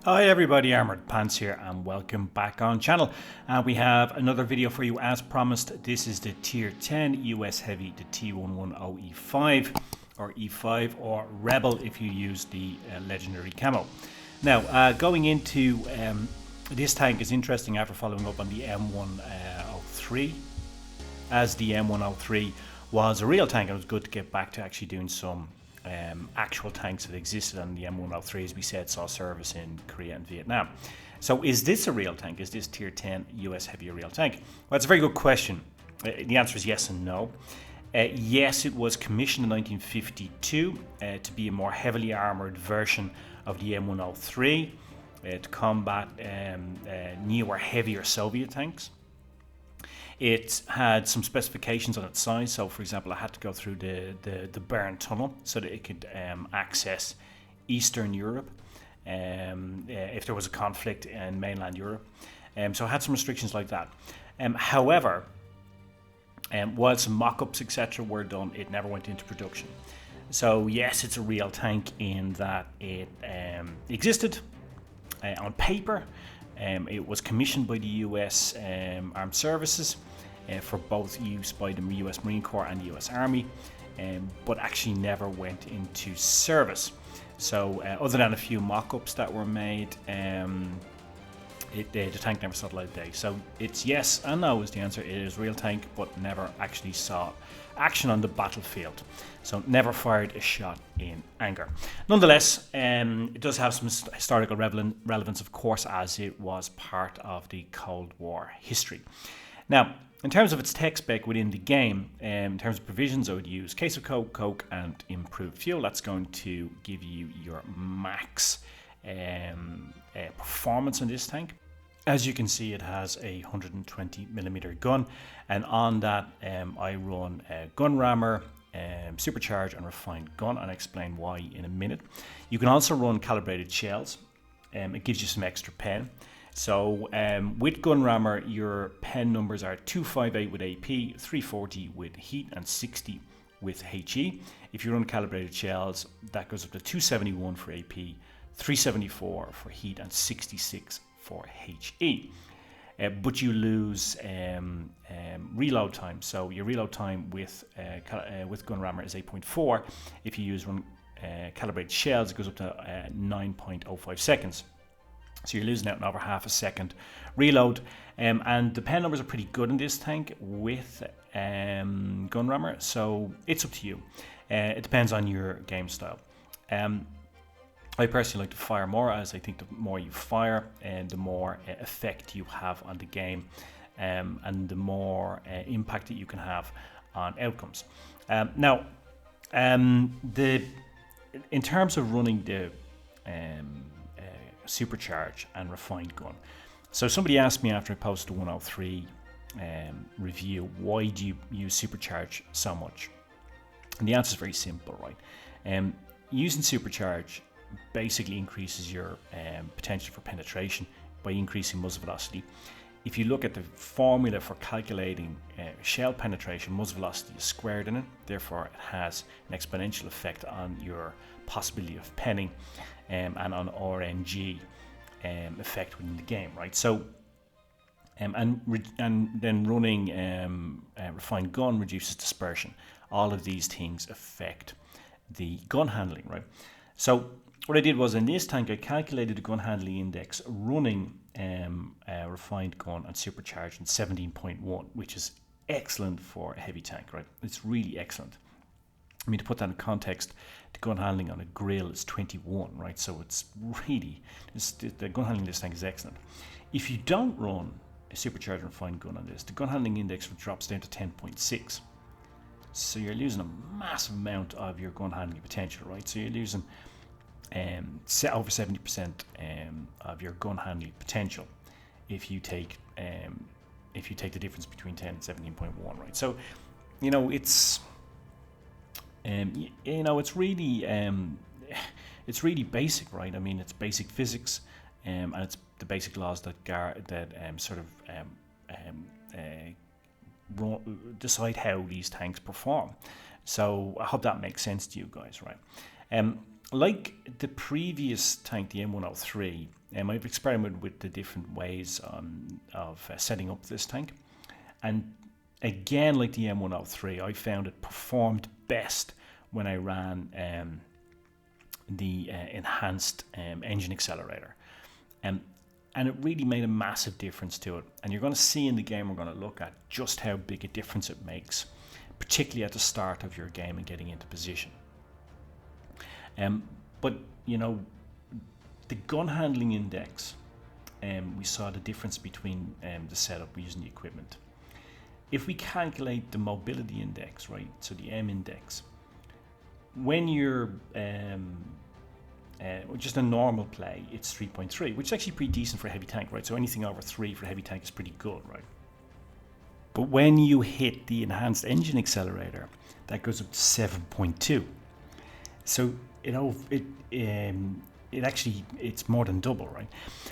Hi everybody, Armored Pants here and welcome back on channel. We have another video for you as promised. This is the Tier 10 US Heavy, the T110E5 or E5 or Rebel if you use the legendary camo. Now going into this tank is interesting after following up on the M103, as the M103 was a real tank. It was good to get back to actually doing some actual tanks that existed on the M103, as we said, saw service in Korea and Vietnam. So is this a real tank? Is this Tier 10 US Heavy a real tank? Well, it's a very good question. The answer is yes and no. Yes, it was commissioned in 1952 to be a more heavily armoured version of the M103 to combat newer, heavier Soviet tanks. It had some specifications on its size. So, for example, I had to go through the Bern Tunnel so that it could access Eastern Europe if there was a conflict in mainland Europe. So I had some restrictions like that. However, while some mock-ups, etc., were done, it never went into production. So, yes, it's a real tank in that it existed on paper. It was commissioned by the US Armed Services for both use by the US Marine Corps and the US Army, but actually never went into service. So other than a few mock-ups that were made, the tank never saw the light of day. So it's yes and no is the answer. It is a real tank, but never actually saw action on the battlefield. So never fired a shot in anger. Nonetheless, it does have some historical relevance, of course, as it was part of the Cold War history. Now, in terms of its tech spec within the game, in terms of provisions, I would use case of Coke, and improved fuel. That's going to give you your max performance on this tank. As you can see, it has a 120mm gun, and on that I run a gun rammer, supercharged and refined gun, and I'll explain why in a minute. You can also run calibrated shells. It gives you some extra pen. So with gun rammer, your pen numbers are 258 with AP, 340 with heat, and 60 with HE. If you run calibrated shells, that goes up to 271 for AP, 374 for heat, and 66 for HE. But you lose reload time. So your reload time with gun rammer is 8.4. If you use calibrated shells, it goes up to 9.05 seconds. So you're losing out on over half a second reload. And the pen numbers are pretty good in this tank with gun rammer. So it's up to you. It depends on your game style. I personally like to fire more, as I think the more you fire, the more effect you have on the game, and the more impact that you can have on outcomes. Now, in terms of running the supercharge and refined gun, so somebody asked me after I posted the 103 review, why do you use supercharge so much? And the answer is very simple, right? Using supercharge basically increases your potential for penetration by increasing muzzle velocity. If you look at the formula for calculating shell penetration, muzzle velocity is squared in it. Therefore, it has an exponential effect on your possibility of penning and on RNG effect within the game, right? So, and then running refined gun reduces dispersion. All of these things affect the gun handling, right? So what I did was, in this tank, I calculated the gun handling index running refined gun and supercharged in 17.1, which is excellent for a heavy tank, right? It's really excellent. I mean, to put that in context, the gun handling on a grill is 21, right? So it's really, the gun handling in this tank is excellent. If you don't run a supercharged and refined gun on this, the gun handling index drops down to 10.6. So you're losing a massive amount of your gun handling potential, right? So you're losing over 70% of your gun handling potential if you take the difference between 10 and 17.1, right? So it's it's really basic, right? I mean, it's basic physics, and it's the basic laws that decide how these tanks perform. So I hope that makes sense to you guys, right? Like the previous tank, the M103, I've experimented with the different ways of setting up this tank. And again, like the M103, I found it performed best when I ran the enhanced engine accelerator. And it really made a massive difference to it. And you're going to see in the game we're going to look at just how big a difference it makes, particularly at the start of your game and getting into position. But, you know, the gun handling index, we saw the difference between the setup using the equipment. If we calculate the mobility index, right, so the M index, when you're just a normal play, it's 3.3, which is actually pretty decent for a heavy tank, right? So anything over 3 for a heavy tank is pretty good, right? But when you hit the enhanced engine accelerator, that goes up to 7.2. So it's more than double, right?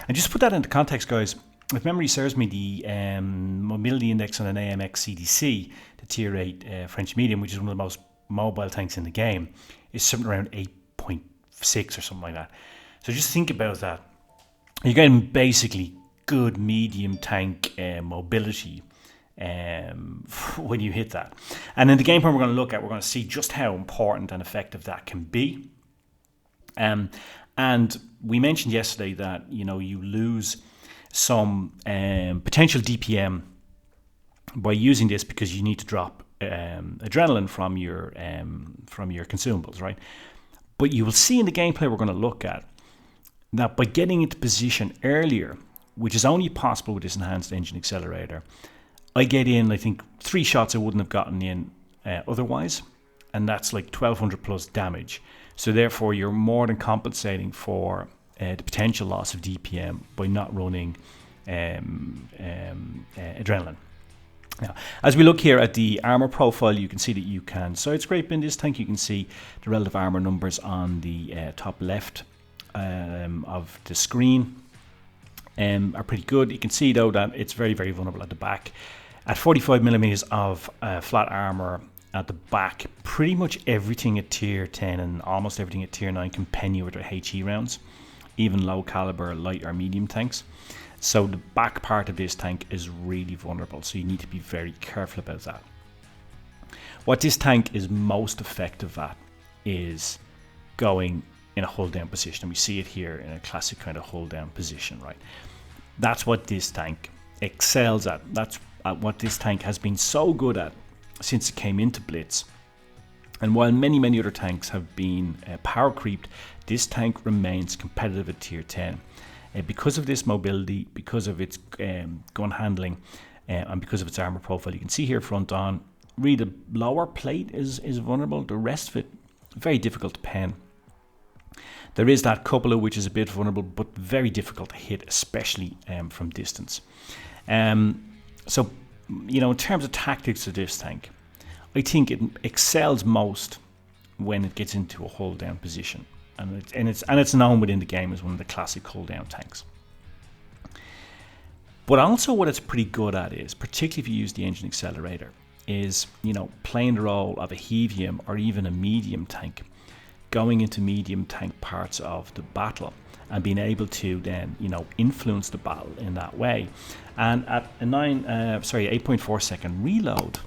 And just to put that into context, guys, if memory serves me, the mobility index on an AMX CDC, the Tier 8 French medium, which is one of the most mobile tanks in the game, is something around 8.6 or something like that. So just think about that. You're getting basically good medium tank mobility when you hit that. And in the game plan we're going to look at, we're going to see just how important and effective that can be. And we mentioned yesterday that, you know, you lose some potential DPM by using this because you need to drop adrenaline from your consumables, right? But you will see in the gameplay we're going to look at that by getting into position earlier, which is only possible with this enhanced engine accelerator, I get in, I think, 3 shots I wouldn't have gotten in otherwise, and that's like 1200 plus damage. So therefore, you're more than compensating for the potential loss of DPM by not running adrenaline. Now, as we look here at the armor profile, you can see that you can side scrape in this tank. You can see the relative armor numbers on the top left of the screen are pretty good. You can see though that it's very, very vulnerable at the back. At 45 millimeters of flat armor at the back, pretty much everything at tier 10 and almost everything at tier 9 can pen you with their HE rounds, even low caliber light or medium tanks. So the back part of this tank is really vulnerable, so you need to be very careful about that. What this tank is most effective at is going in a hold down position, and we see it here in a classic kind of hold down position, right? That's what this tank excels at. That's what this tank has been so good at since it came into Blitz. And while many other tanks have been power creeped, this tank remains competitive at tier 10 because of this mobility, because of its gun handling, and because of its armor profile. You can see here front on, really the lower plate is vulnerable. The rest of it, very difficult to pen. There is that cupola which is a bit vulnerable, but very difficult to hit, especially from distance. So, you know, in terms of tactics of this tank, I think it excels most when it gets into a hold down position, and it's known within the game as one of the classic hold down tanks. But also, what it's pretty good at is, particularly if you use the engine accelerator, is, you know, playing the role of a heavium or even a medium tank, going into medium tank parts of the battle and being able to then, you know, influence the battle in that way. And at a 8.4 second reload,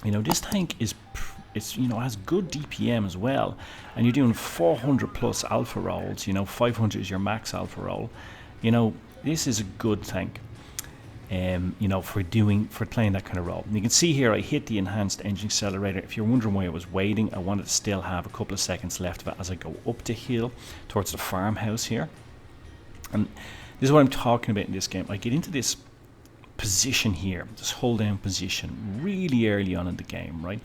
you know, this tank is, you know, has good DPM as well, and you're doing 400 plus alpha rolls. You know, 500 is your max alpha roll. You know, this is a good tank. You know, for playing that kind of role. And you can see here I hit the enhanced engine accelerator. If you're wondering why I was waiting, I wanted to still have a couple of seconds left of it as I go up the hill towards the farmhouse here. And this is what I'm talking about in this game. I get into this position here, this hold down position, really early on in the game, right?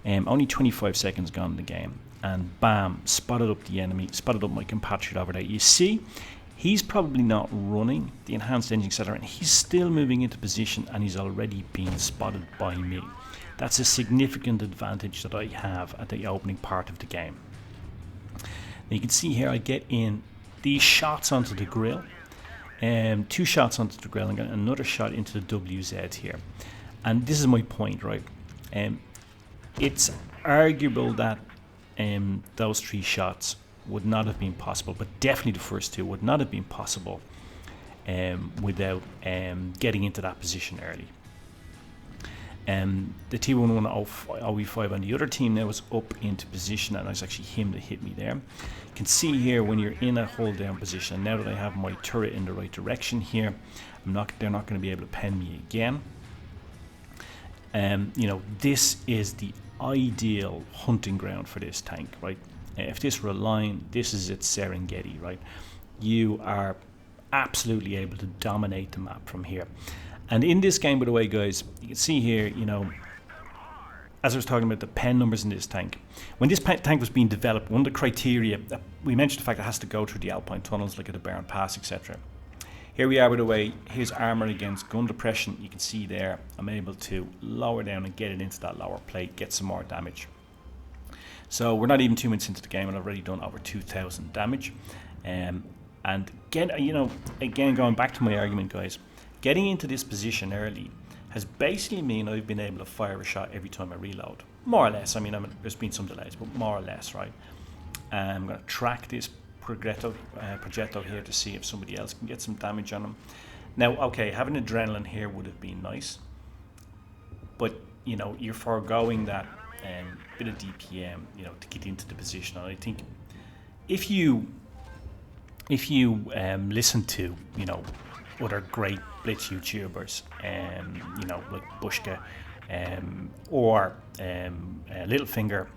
Only 25 seconds gone in the game, and bam, spotted up the enemy, spotted up my compatriot over there. You see, he's probably not running the enhanced engine accelerator, and he's still moving into position, and he's already being spotted by me. That's a significant advantage that I have at the opening part of the game. Now you can see here I get in these shots onto the grill, 2 shots onto the grill, and got another shot into the WZ here. And this is my point, right? It's arguable that those 3 shots would not have been possible, but definitely the first 2 would not have been possible without getting into that position early. The T110E5 on the other team now was up into position, and it was actually him that hit me there. You can see here when you're in a hold down position, and now that I have my turret in the right direction here, they're not going to be able to pen me again. You know, this is the ideal hunting ground for this tank, right? If this were a line, this is its Serengeti, right? You are absolutely able to dominate the map from here. And in this game, by the way, guys, you can see here, you know, as I was talking about the pen numbers in this tank, when this tank was being developed, one of the criteria, we mentioned the fact it has to go through the Alpine tunnels, like at the Barren Pass, etc. Here we are, by the way, here's armor against gun depression. You can see there, I'm able to lower down and get it into that lower plate, get some more damage. So we're not even 2 minutes into the game, and I've already done over 2,000 damage. And again, you know, again, going back to my argument, guys, getting into this position early has basically meant I've been able to fire a shot every time I reload. More or less. I mean, there's been some delays, but more or less, right? And I'm going to track this projectile here to see if somebody else can get some damage on him. Now, okay, having adrenaline here would have been nice, but, you know, you're foregoing that bit of DPM, you know, to get into the position. And I think if you listen to, you know, other great Blitz YouTubers, you know, like Bushka, or Littlefinger,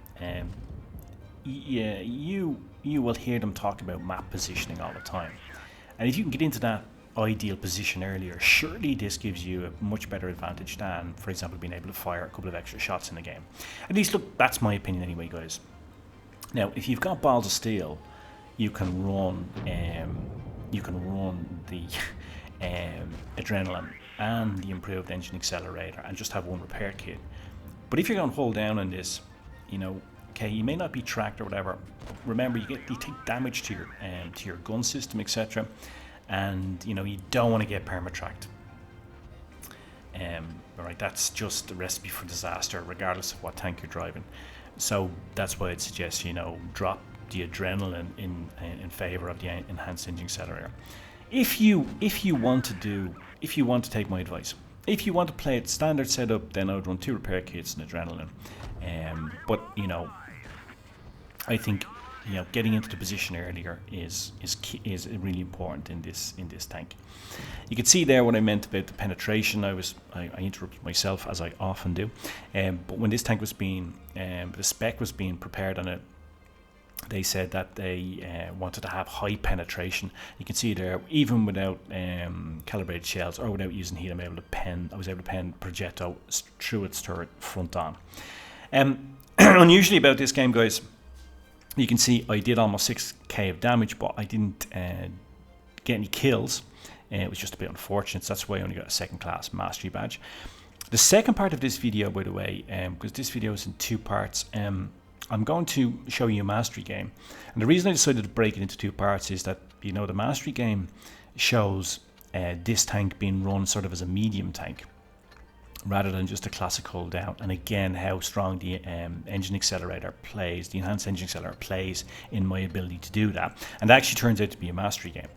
you will hear them talk about map positioning all the time. And if you can get into that ideal position earlier, surely this gives you a much better advantage than, for example, being able to fire a couple of extra shots in the game. At least, look, that's my opinion anyway, guys. Now, if you've got balls of steel, you can run the adrenaline and the improved engine accelerator and just have one repair kit. But if you're going to hold down on this, you know, okay, you may not be tracked or whatever. Remember, you take damage to your gun system, etc. And you know, you don't want to get perma-tracked. Alright, that's just a recipe for disaster, regardless of what tank you're driving. So that's why I'd suggest, you know, drop the adrenaline in favor of the enhanced engine accelerator. If you want to take my advice, if you want to play it standard setup, then I would run 2 repair kits and adrenaline. But you know, I think, you know, getting into the position earlier is really important in this tank. You can see there what I meant about the penetration. I interrupted myself, as I often do. But when this tank was being, the spec was being prepared on it, they said that they wanted to have high penetration. You can see there, even without calibrated shells or without using heat, I was able to pen projectile through its turret front on. Unusually about this game, guys, you can see I did almost 6k of damage, but I didn't get any kills. It was just a bit unfortunate, so that's why I only got a 2nd class mastery badge. The second part of this video, by the way, because this video is in 2 parts, I'm going to show you a mastery game. And the reason I decided to break it into 2 parts is that, you know, the mastery game shows this tank being run sort of as a medium tank, rather than just a classic hold down, and again how strong the engine accelerator plays, the enhanced engine accelerator plays in my ability to do that. And it actually turns out to be a mastery game,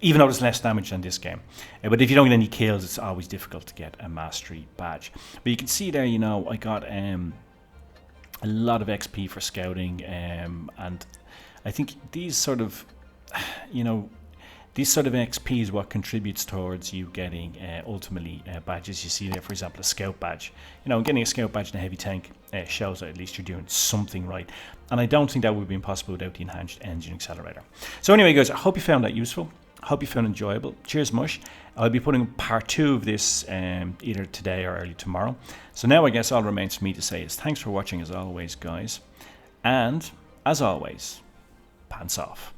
even though there's less damage than this game. But if you don't get any kills, it's always difficult to get a mastery badge. But you can see there, you know, I got a lot of XP for scouting, and I think these sort of, you know, this sort of XP is what contributes towards you getting ultimately badges. You see there, for example, a scout badge. You know, getting a scout badge in a heavy tank shows that at least you're doing something right. And I don't think that would be possible without the enhanced engine accelerator. So anyway, guys, I hope you found that useful. I hope you found it enjoyable. Cheers, mush. I'll be putting part 2 of this either today or early tomorrow. So now I guess all remains for me to say is thanks for watching as always, guys. And as always, pants off.